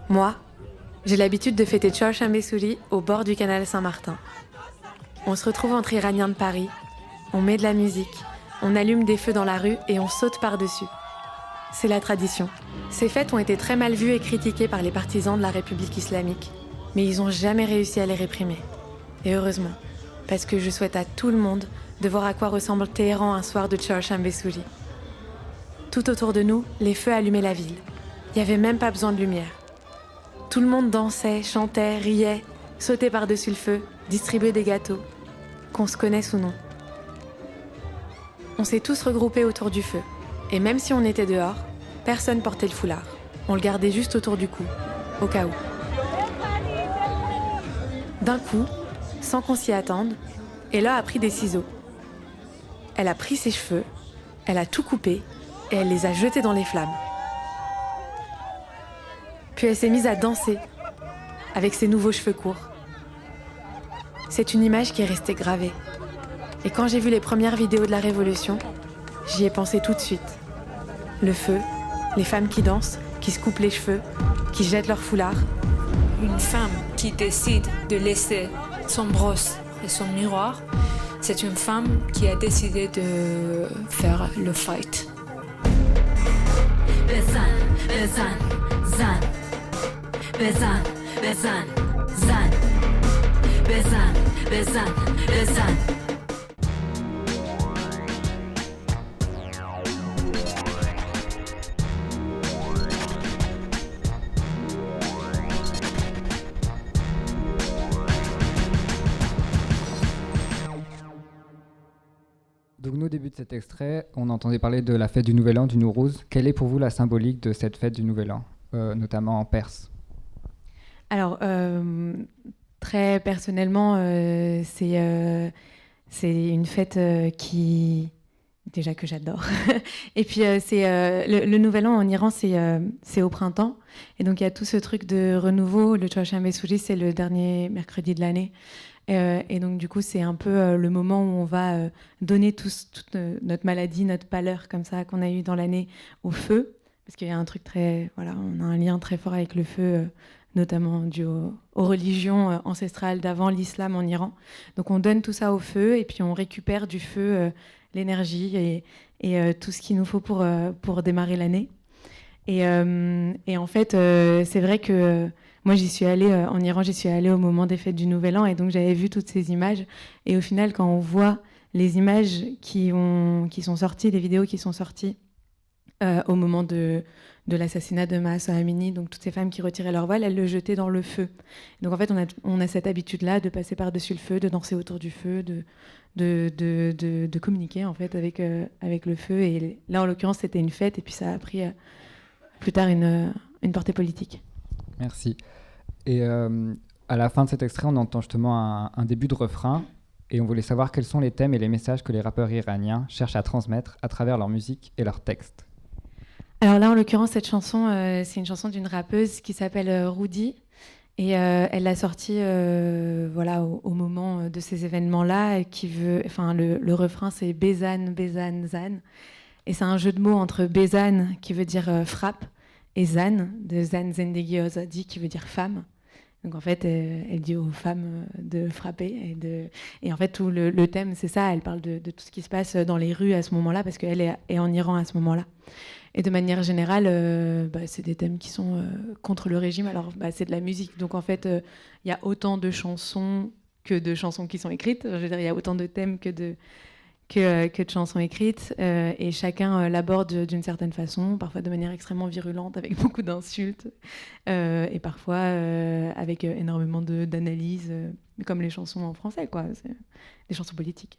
Moi, j'ai l'habitude de fêter Chorshambesuri au bord du canal Saint-Martin. On se retrouve entre Iraniens de Paris, on met de la musique, on allume des feux dans la rue et on saute par-dessus. C'est la tradition. Ces fêtes ont été très mal vues et critiquées par les partisans de la République islamique, mais ils n'ont jamais réussi à les réprimer. Et heureusement, parce que je souhaite à tout le monde de voir à quoi ressemble Téhéran un soir de Chorshambesuri. Tout autour de nous, les feux allumaient la ville. Il n'y avait même pas besoin de lumière. Tout le monde dansait, chantait, riait, sautait par-dessus le feu, distribuait des gâteaux, qu'on se connaisse ou non. On s'est tous regroupés autour du feu. Et même si on était dehors, personne portait le foulard. On le gardait juste autour du cou, au cas où. D'un coup, sans qu'on s'y attende, Ella a pris des ciseaux. Elle a pris ses cheveux, elle a tout coupé et elle les a jetés dans les flammes. Puis elle s'est mise à danser avec ses nouveaux cheveux courts. C'est une image qui est restée gravée. Et quand j'ai vu les premières vidéos de la Révolution, j'y ai pensé tout de suite. Le feu, les femmes qui dansent, qui se coupent les cheveux, qui jettent leur foulard. Une femme qui décide de laisser son brosse et son miroir, c'est une femme qui a décidé de faire le fight. Bezan, bezan, zan. Bezan, bezan, zan. Bezan, bezan, bezan. Donc nous, au début de cet extrait, on entendait parler de la fête du Nouvel An, du Nowruz. Quelle est pour vous la symbolique de cette fête du Nouvel An, notamment en Perse? Alors, très personnellement, c'est une fête déjà que j'adore. Et puis, le Nouvel An en Iran, c'est au printemps. Et donc, il y a tout ce truc de renouveau. Le Chorshambesuri, c'est le dernier mercredi de l'année. Et donc, du coup, c'est un peu le moment où on va donner toute notre maladie, notre pâleur, comme ça, qu'on a eu dans l'année, au feu. Parce qu'il y a un truc on a un lien très fort avec le feu, notamment dû aux religions ancestrales d'avant l'islam en Iran. Donc, on donne tout ça au feu et puis on récupère du feu l'énergie et tout ce qu'il nous faut pour démarrer l'année. Et en fait, c'est vrai que moi, j'y suis allée en Iran, j'y suis allée au moment des fêtes du Nouvel An, et donc j'avais vu toutes ces images. Et au final, quand on voit les images qui sont sorties, les vidéos qui sont sorties au moment de l'assassinat de Mahsa Amini, donc toutes ces femmes qui retiraient leur voile, elles le jetaient dans le feu. Donc en fait, on a cette habitude-là de passer par-dessus le feu, de danser autour du feu, de communiquer en fait avec le feu. Et là, en l'occurrence, c'était une fête, et puis ça a pris plus tard une portée politique. Merci. Et à la fin de cet extrait, on entend justement un début de refrain. Et on voulait savoir quels sont les thèmes et les messages que les rappeurs iraniens cherchent à transmettre à travers leur musique et leurs textes. Alors là, en l'occurrence, cette chanson, c'est une chanson d'une rappeuse qui s'appelle Rudy. Et elle l'a sortie au moment de ces événements-là. Et le refrain, c'est Bezan, Bezan, Zan. Et c'est un jeu de mots entre Bezan, qui veut dire frappe, et Zan, de Zan Zendegi Ozadi, qui veut dire femme. Donc en fait, elle dit aux femmes de frapper. Et en fait, tout le thème, c'est ça. Elle parle de tout ce qui se passe dans les rues à ce moment-là, parce qu'elle est en Iran à ce moment-là. Et de manière générale, c'est des thèmes qui sont contre le régime. Alors, c'est de la musique. Donc en fait, il y a autant de chansons que de chansons qui sont écrites. Je veux dire, il y a autant de thèmes que de chansons écrites, et chacun l'aborde d'une certaine façon, parfois de manière extrêmement virulente, avec beaucoup d'insultes, et parfois avec énormément d'analyses, comme les chansons en français, quoi. C'est des chansons politiques.